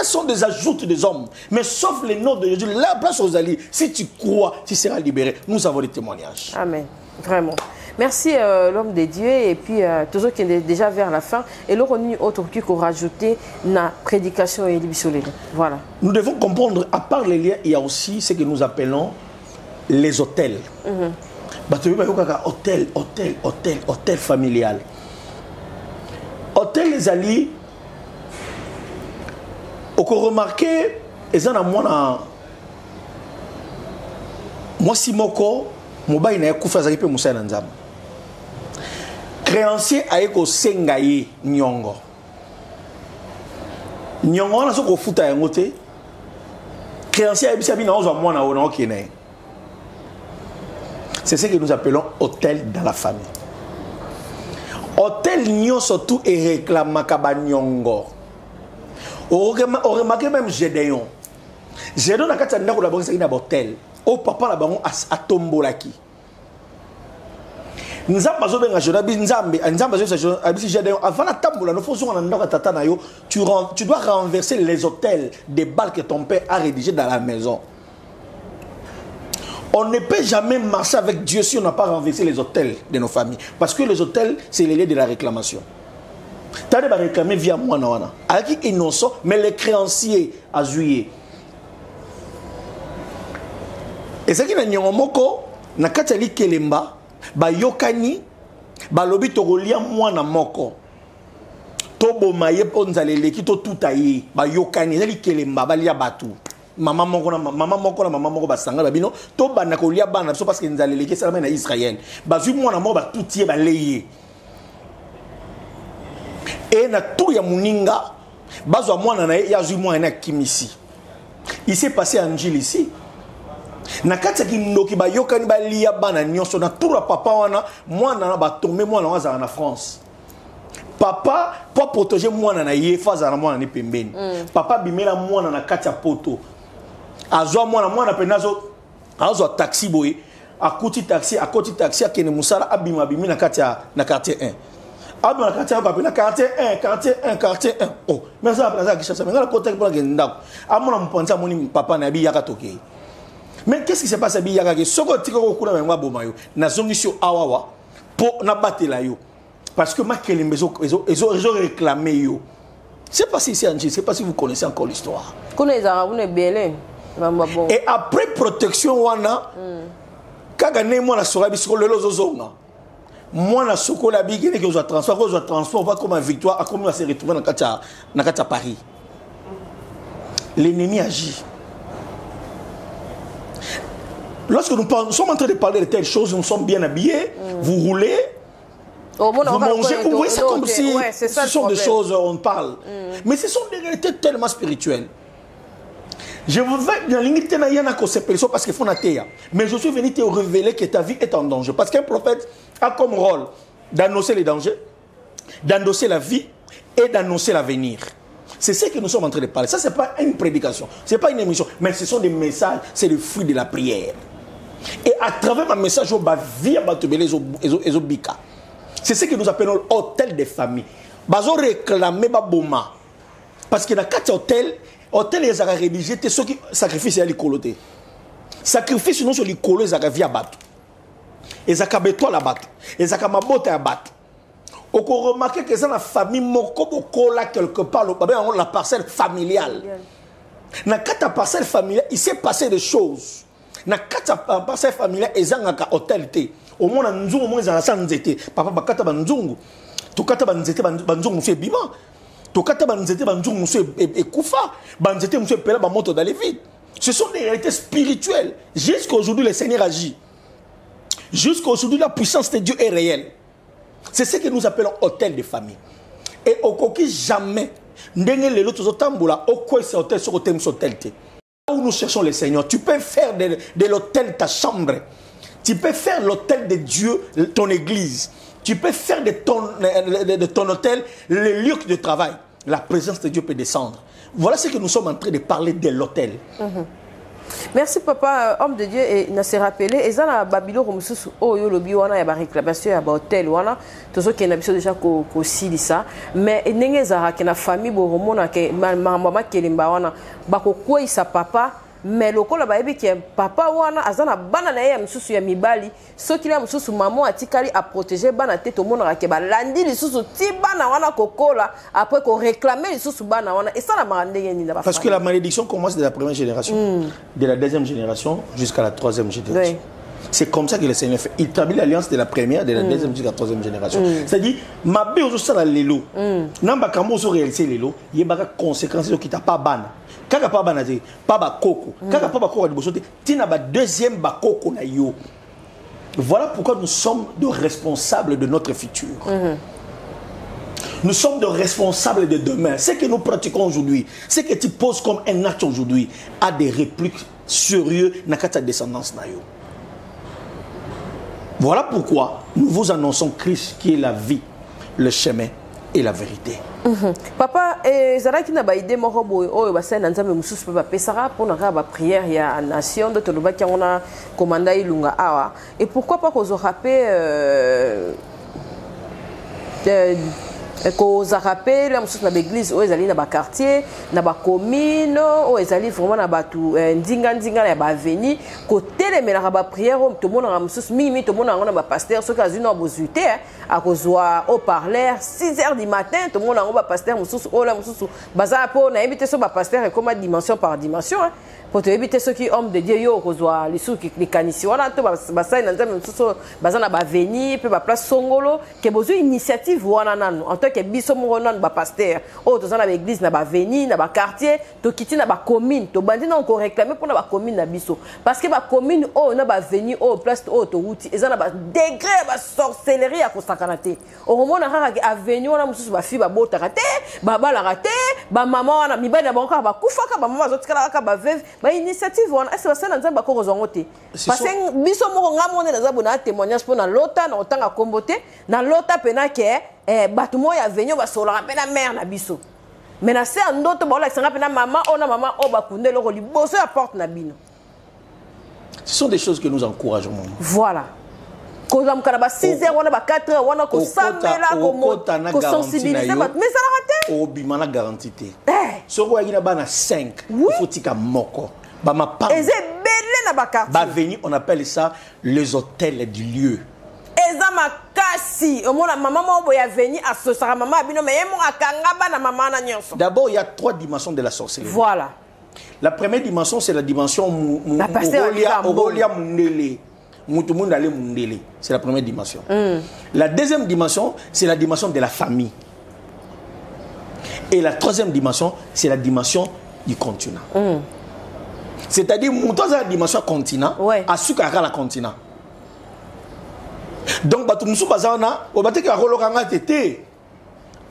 sont des ajouts des hommes. Mais sauf le nom de Jésus, la place aux alliés, si tu crois, tu seras libéré. Nous avons des témoignages. Amen. Vraiment. Merci l'homme de Dieu et puis tous ceux qui sont déjà vers la fin et l'autre autre qui qu'on rajouter na prédication et l'émission. Voilà. Nous devons comprendre, à part les liens, il y a aussi ce que nous appelons les hôtels. Hôtel familial. Hôtel les alliés. On peut remarquer, ils ont moi si moko moba ina kufa zaki pe musa nzam. Créancier ayeko sengaye nyongo. Nyongo na soko futa yango te. Créancier ayebisa bina ozwa mwana ona okene. C'est ce que nous appelons hôtel dans la famille. Hôtel nyo surtout et réclamaka ba nyongo. On remarque même Gédéon. Gédéon a kati ndako la banque c'est un hôtel. Au papa la banque a tombolaki. Nzamba zo benga jonabi nzamba zo abisi Gédéon avant la tambola no faut na ndako tata na yo tu dois renverser les hôtels des balles que ton père a rédigés dans la maison. On ne peut jamais marcher avec Dieu si on n'a pas renversé les hôtels de nos familles parce que les hôtels c'est les lieux de la réclamation. Tu as réclamé via moi, avec innocent, mais les créanciers à juillet. Et ce qui est nyongomoko, na katali kelemba, ba yokani, ba lobi togolia mwana moko. Tobo maye ponzale leki to tutaye, ba yokani, zali kelemba, ba lia batu. Maman moko basanga ba bino, to bana ko lia bana parce que nzale leki salama na Israël. Ba zu mwana moko ba tutiye ba leye. Et na tout ya muninga bazwa mwana na ya zui mwana kimisi. Il s'est passé un Angile ici. Na kati ki ndoki ba yokani ba liya bana nyonso na tout papa wana mwana ba tomber mwana waza na France. Papa pour protéger mwana na yefa za na mwana ni pembeni. Papa bimela mwana na kati ya poto. Azwa mwana penazo azwa taxi boy. Akoti taxi akene musala abima bimi na kati ya na quartier 1. Abima quartier 1. Oh, mais ça plaza qui cherche mais la côté pour ngenda. Amona mponza moni papa na bi yaka toke. Mais qu'est-ce qui se passe à bi yaka ke soko tiko ko kuna ngwa bomayo. Na zongisho awawa po na batela yo. Parce que ma kelembezo ils ont réclamé yo. C'est pas si c'est Angie, c'est pas si vous connaissez encore l'histoire. Et après protection wana kaga ne moi na sora bisiko lelo zozonga. Moi, na soko la big et que je transport, va comme une victoire, à comment on se retrouver dans Paris. L'ennemi agit. Lorsque nous sommes en train de parler de telles choses, nous sommes bien habillés, vous roulez, vous mangez, vous voyez ça comme si ce sont des choses on parle. Mais ce sont des réalités tellement spirituelles. Je vous vais dans l'unité parce qu'il faut nater. Mais je suis venu te révéler que ta vie est en danger. Parce qu'un prophète a comme rôle d'annoncer les dangers, d'annoncer la vie et d'annoncer l'avenir. C'est ce que nous sommes en train de parler. Ça, ce n'est pas une prédication, ce n'est pas une émission, mais ce sont des messages, c'est le fruit de la prière. Et à travers ma message, je vais via Batubele et Zobika. C'est ce que nous appelons hôtel des familles. Bazo réclamer baboma. Parce que dans quatre hôtels, les a rédigé ceux qui sacrifice à l'écoloté. Sacrifice non sur l'écolo, ils ont via battu. Ils ont béton la battu. Ils ont mabote à battu. On peut remarquer que c'est la famille moko là quelque part, la parcelle familiale. Dans quatre parcelles familiales, il s'est passé des choses. Dans quatre parcelles familiales, ils ont un hôtel. Au moins, ils ont un sanzete. Papa, bakata banzungu. Tukata banzete banzungu monsieur biba. Tukata banzete banzungu monsieur ekufa. Banzete monsieur pela bamoto dans les vides. Ce sont des réalités spirituelles. Jusqu'à aujourd'hui, le Seigneur agit. Jusqu'à aujourd'hui, la puissance de Dieu est réelle. C'est ce que nous appelons hôtel de famille. Et au coquille jamais, où nous cherchons le Seigneur, tu peux faire de l'hôtel ta chambre. Tu peux faire l'hôtel de Dieu, ton église. Tu peux faire de ton hôtel le lieu de travail. La présence de Dieu peut descendre. Voilà ce que nous sommes en train de parler de l'hôtel. Merci papa, homme de Dieu, et n'a se rappelé. Et ça, la Babylone, comme ça, oh yo lobi wana ya ba réclamation ya ba hôtel wana. Tout ce qui est n'habitué déjà qu'au sili ça. Mais n'engé zara que na famille bo romona que maman kelimba wana ba ko quoi sa papa. Mais le col là qui est papa wana azana bana na ya msusu ya mibali. Ce qui là msusu maman atikali a protéger bana tête au monde ke ba landi li susu ti bana wana kokola après qu'on réclamer li susu bana wana et ça la mande ni na ba. Parce que la malédiction commence de la première génération, de la deuxième génération jusqu'à la troisième génération. Oui. C'est comme ça que le Seigneur fait. Il établit l'alliance de la première, de la deuxième jusqu'à la troisième génération. C'est-à-dire, ma bé au ça l'élo. Namba kamo so réaliser l'élo, il y a des conséquences qui t'a pas ban. Kaka pas ban pas ba koko. Kaka pas ba koko de bosote, tina ba deuxième ba koko na yo. Voilà pourquoi nous sommes de responsables de notre futur. Nous sommes de responsables de demain. Ce que nous pratiquons aujourd'hui, ce que tu poses comme un acte aujourd'hui, a des répliques sérieuses dans ta descendance na yo. Voilà pourquoi nous vous annonçons Christ qui est la vie, le chemin et la vérité. Papa, Zaraki n'a pas idée, moi, oh, bah, c'est un ensemble de moussous, papa, Pessara, pour la prière, il y a une nation de Toloba qui a commandé Ilunga Awa. Et pourquoi pas qu'on se rappelle qu'on se rappelle la moussous dans l'église, où ils allaient dans le quartier, dans la commune, où ils allaient vraiment dans tout ndinga dans la avenue, côté les ménages la prière, tout le monde a moussous, mimi, tout le monde a un pasteur, ceux qui ont une obosité, à cause au parleur, 6h du matin, tout le monde a un pasteur, moussous, oh la moussous, bazar pour on a invité ce pasteur et comme dimension par dimension, pour te éviter ceux qui hommes de Dieu, yo, cause les sous qui les canissi, voilà, tout bazar dans un moussous, bazar na avenue, puis place Songolo, qui a besoin d'initiative, voilà, en tant que biso moron ba pasteur oh to na l'église na ba avenue na ba quartier to kiti na ba commune to bandi na encore réclamer pour na ba commune na biso parce que ba commune oh na ba avenue oh place oh to route et ça na ba degré ba sorcellerie à kosakana te o romona kaka avenue na mususu ba fi ba bota raté ba bala raté ba maman na mibali na banka ba kufaka ba maman zotikala ka ba veuve ba initiative wana est-ce que ça na nzamba ko rozongo te parce que biso moko ngamone na zabona témoignage pour na lota na otanga kombote na lota pena ke bato moya venyo ba sola pena mère na biso mais na se ndoto ba la sanga pena maman ona maman o ba kunde loko liboso ya porte na bino. Ce sont des choses que nous encourageons. Voilà. Ko zam kana ba 6h wana ba 4h wana ko sambela ko sensibiliser ba mais ça la raté. O bimana garantie te. Soko yina ba na 5 il faut tika moko. Ba ma pa. Et c'est belé na ba quartier. Ba venir on appelle ça les hôtels du lieu. D'abord, il y a 3 dimensions de la sorcellerie. Voilà. La première dimension, c'est la dimension c'est la première dimension. La deuxième dimension, c'est la dimension de la famille. Et la troisième dimension, c'est la dimension du continent. C'est-à-dire, la dimension continent, à ce qu'à la continent. Donc, bato musu bazana, o bateke a rolokanga tete.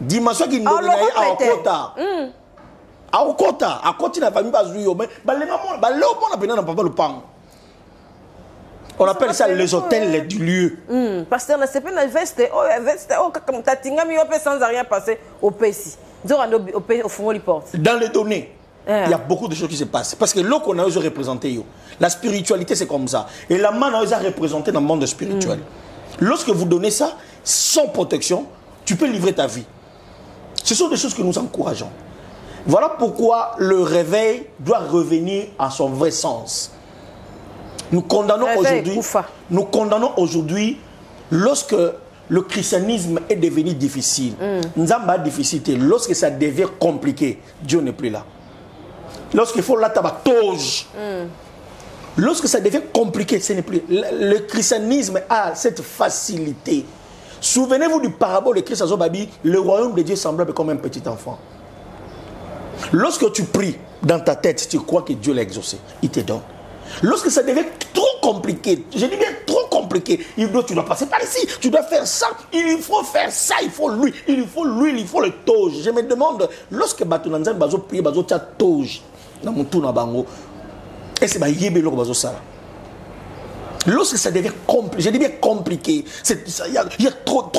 Dimension qui nous donne à Okota. À Okota, à continent famille bazuyo, mais balenga mon, baleo mon apena na papa le pan. On appelle ça les hôtels du lieu. Pasteur, na sepe na veste, oh comme tatinga mi opé sans rien passer au PC. Zora au fond les portes. Dans les données. Il y a beaucoup de choses qui se passent. Parce que l'eau qu'on a représenté, la spiritualité c'est comme ça. Et la main a représenté dans le monde spirituel. Lorsque vous donnez ça, sans protection, tu peux livrer ta vie. Ce sont des choses que nous encourageons. Voilà pourquoi le réveil doit revenir à son vrai sens. Nous condamnons aujourd'hui lorsque le christianisme est devenu difficile. Nous avons pas de difficulté. Lorsque ça devient compliqué, Dieu n'est plus là. Lorsqu'il faut la tabac-toge. Lorsque ça devient compliqué, ce n'est plus. Le christianisme a cette facilité. Souvenez-vous du parabole de Christ à Zobabi, le royaume de Dieu semblable comme un petit enfant. Lorsque tu pries dans ta tête, tu crois que Dieu l'a exaucé. Il te donne. Lorsque ça devient trop compliqué, je dis bien trop compliqué, tu dois passer par ici, tu dois faire ça, il faut faire ça, il faut l'huile, il faut le toge. Je me demande, lorsque Batunanzan bazo prie, bazo tia toge, dans mon tour na bango, et c'est yébé lo bazo ça. Lorsque ça devient compliqué, je dis bien compliqué, il y a trop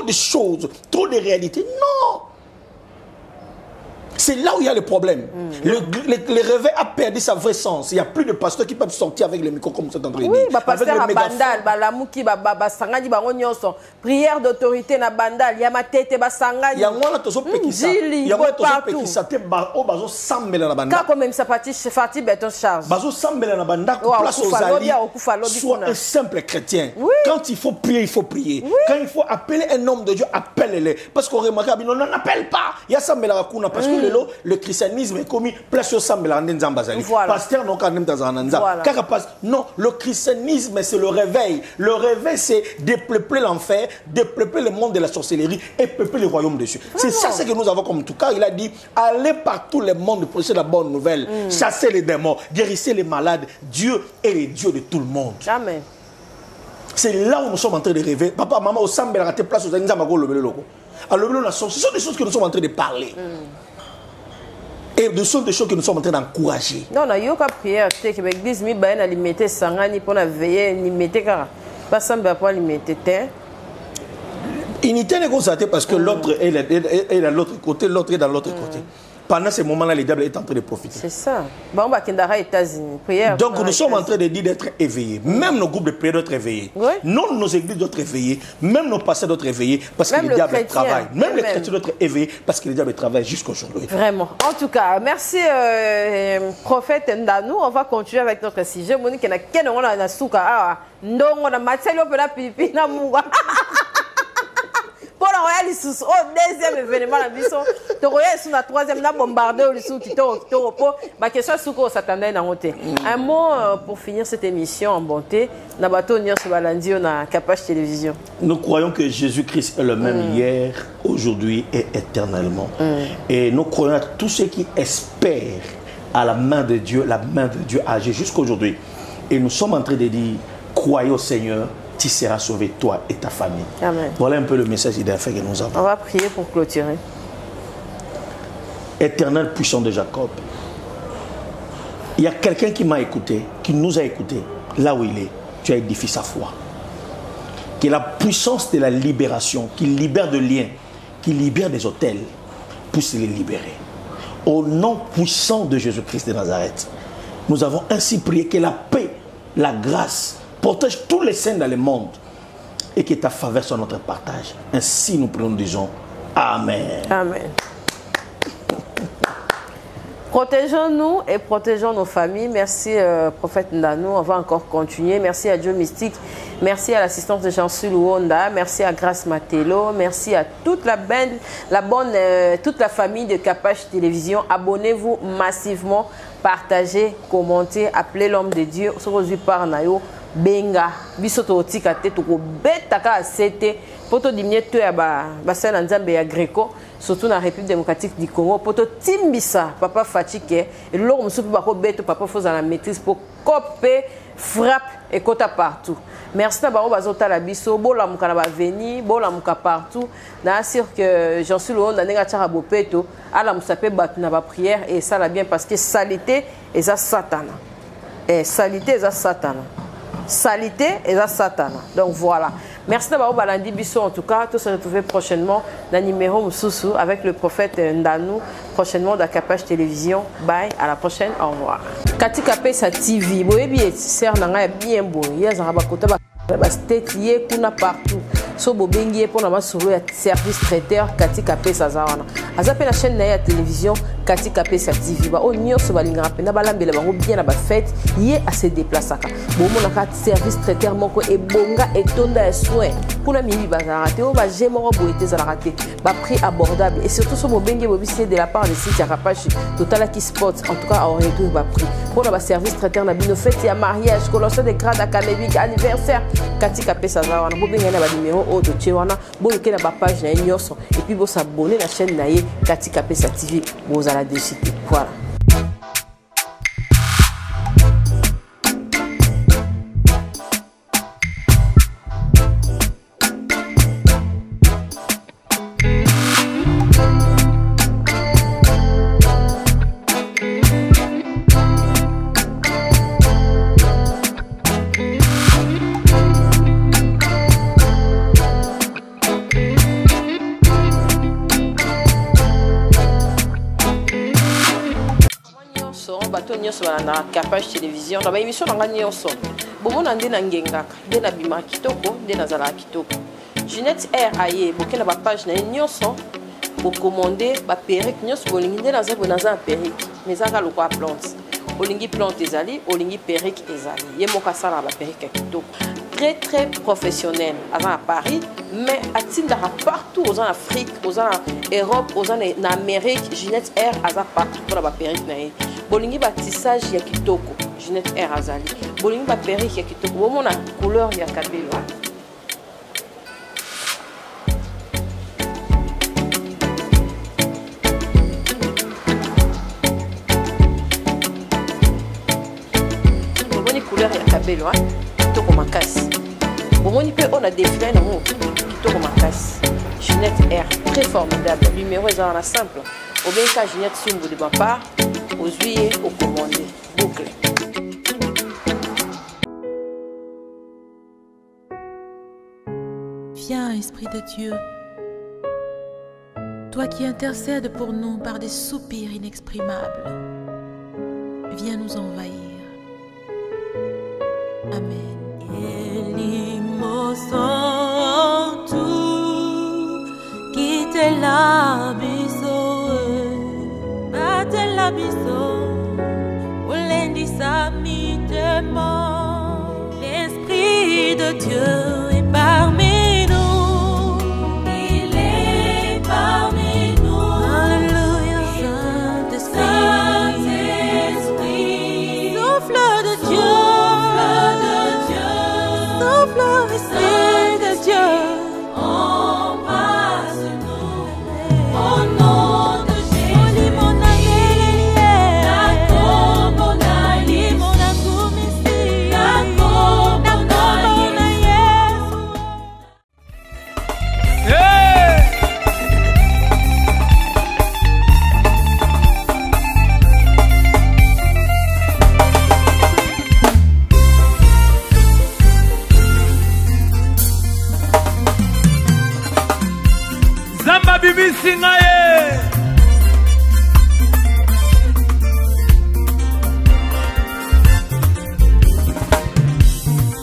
de choses, trop de réalités. Non! C'est là où il y a le problème. Le réveil a perdu sa vraie sens. Il n'y a plus de pasteurs qui peuvent sortir avec le micro comme ça dans le oui, pasteur à bandal, balamouki, basangani, bangonyoso, prière d'autorité na bandal, il y a ma tête, basangani. Il y a moi là, tozo pekisa. Il y a moi tozo pekisa, te bazo sambela na bandal. Quand même ça parti béton charge. Bazo sambela na bandal, place aux alliés. Sois un simple chrétien. Quand il faut prier, il faut prier. Quand il faut appeler un homme de Dieu, appelle-le. Parce qu'on remarque, on n'appelle pas. Il y a sambela rakuna parce que le christianisme est commis place au sambela ndenzambazali. Pasteur non quand même dans un non, le christianisme c'est le réveil. Le réveil c'est dépeupler l'enfer, dépeupler le monde de la sorcellerie et peupler le royaume de Dieu. C'est ça ce que nous avons comme tout cas. Il a dit allez par tout le monde prêcher la bonne nouvelle, chasser les démons, guérissez les malades. Dieu est le Dieu de tout le monde. Amen. C'est là où nous sommes en train de rêver. Papa, maman, au sambela raté place aux nzambago le loko. Alors ce sont des choses que nous sommes en train de parler. Et ce sont des choses que nous sommes en train d'encourager. Non, il y a une prière. L'église a limité Sangani pour veiller, limiter car pas semble pas limiter. Il n'est constaté parce que l'autre est de l'autre côté, l'autre est dans l'autre côté. Pendant ce moment-là, le diable est en train de profiter. C'est ça. Donc nous sommes en train de dire d'être éveillés. Même nos groupes de prière doivent être éveillés. Non, nos églises doivent être éveillées. Même nos pasteurs doivent être éveillés parce que le diable travaille. Même les chrétiens doivent être éveillés parce que le diable travaille jusqu'à aujourd'hui. Vraiment. En tout cas, merci prophète Ndanou. On va continuer avec notre sujet. Monique, on a quel on a souka. Non, on a Marcelo Pela Pipi na Munga. Pour la royale, au deuxième événement, le royal est la troisième, la bombardé au dessous qui ma question est ce qu'on s'attendait dans l'hôtel. Un mot pour finir cette émission en bonté. Nabato Nios Balandi, on a Capage Télévision. Nous croyons que Jésus-Christ est le même hier, aujourd'hui et éternellement. Et nous croyons à tous ceux qui espèrent à la main de Dieu agit jusqu'à aujourd'hui. Et nous sommes en train de dire, croyez au Seigneur. Tu seras sauvé, toi et ta famille. Amen. Voilà un peu le message d'affaires que nous avons. On va prier pour clôturer. Éternel puissant de Jacob, il y a quelqu'un qui m'a écouté, qui nous a écoutés, là où il est. Tu as édifié sa foi. Que la puissance de la libération, qui libère de liens, qui libère des hôtels, puisse les libérer. Au nom puissant de Jésus-Christ de Nazareth, nous avons ainsi prié que la paix, la grâce, protège tous les saints dans le monde et que ta faveur soit notre partage. Ainsi nous prions, disons Amen. Amen. Protégeons-nous et protégeons nos familles. Merci prophète Ndanou. On va encore continuer. Merci à Dieu Mystique. Merci à l'assistance de Jean-Sul Ouonda. Merci à Grace Matelo. Merci à toute toute la famille de Capage Télévision. Abonnez-vous massivement. Partagez, commentez, appelez l'homme de Dieu. Aujourd'hui par Nayo. Benga, bisoto otika te to betaka acete poto dimie to ya ba sala nzambe ya Greco surtout na République démocratique du Congo poto timbisa papa fatigué et lo musupu ba ko beto papa foza la maîtrise pour coper frappe et kota partout. Merci na baro bazota la biso bola muka na ba veni bola muka partout na sûr que j'en suis loin na tchara bopeto ala musape batu na ba prière et ça la bien parce que salité et ça satana et salité et ça satana. Salité et la Satan. Donc voilà. Merci d'avoir balandi biso en tout cas. Tout se retrouver prochainement dans numéro Moussoussou avec le prophète Ndanou. Prochainement dans Capage Télévision. Bye. À la prochaine. Au revoir. Kati Kapé sa TV. Boye bien. Sert nanga bien beau. Y'a zara bakota ba state yé kuna partout. so bobengi pour na masolo ya service traiteur katika pesa za wana azape na chaîne na ya télévision katika pesa TV ba onyo so balingara pena balambela bango bien na ba fête yé a se déplaçaka bomona ka service traiteur moko ebonga etonda ya soin kuna mibi bazarate o ba jemoro boete za raté ba prix abordable et surtout so bobengi bobisi de la part de site Rapachi Total qui sport en tout cas on retrouve ba prix pour na ba service traiteur na bino fête ya mariage colossal de grade académique anniversaire katika pesa za wana bobenga na ba numéro o to chewana boke na ba page na nyoso et puis bo s'abonner na chaîne na ye katika pesa TV boza la décité voilà. Na Capage télévision na ba émission na ngani yonso bomona nde na ngengaka nde na bima kitoko nde na zala kitoko Ginette Air aye bokela ba page na nyonso bo commander ba perruque nyonso bolingi nde na za perruque mais aka lokwa plante olingi plante ezali olingi perruque ezali ye moka sala ba perruque kitoko très professionnel à Paris mais atindaka partout aux Afrique aux Europe aux en Amérique Ginette Air aza partout pour la perruque na ye bolingi ba tissage ya kitoko Ginette Air azali bolingi ba perruque ya kitoko bomona couleur ya kabelo bomoni couleur ya kabelo kitoko makasi bomoni pe on a défilé na mo kitoko makasi Ginette Air très formidable numéro est en simple au bien ka Ginette Sumbu de ma part aux huiles, au commandé, boucle. Viens, Esprit de Dieu, toi qui intercèdes pour nous par des soupirs inexprimables, viens nous envahir. Amen. L'Esprit de Dieu est parmi nous. Il est parmi nous. Alléluia. Saint-Esprit. Souffle de Dieu. Souffle, Esprit de Dieu. Embrasse-nous. Au nom de Jésus.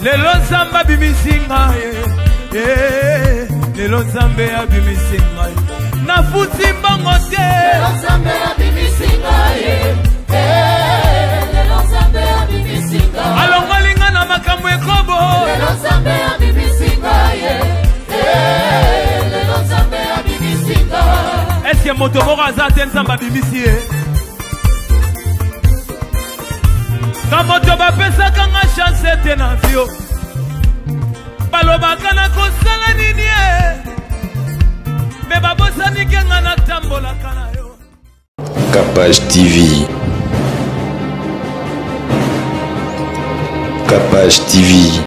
Lelo Zamba bimisinga Lelo Zambe abimisinga na futi mbango te Lelo Zambe abimisinga Lelo Zambe abimisinga alongolinga na makambo ekobo Lelo Zambe abimisinga Lelo Zambe abimisinga est-ce que moto moko aza te Nzambe abimisi ye ka moto bapesaka nga chance te na vio balobaka na kosala nini ye me babosanike nga natambolaka na yo Capage TV. Capage TV.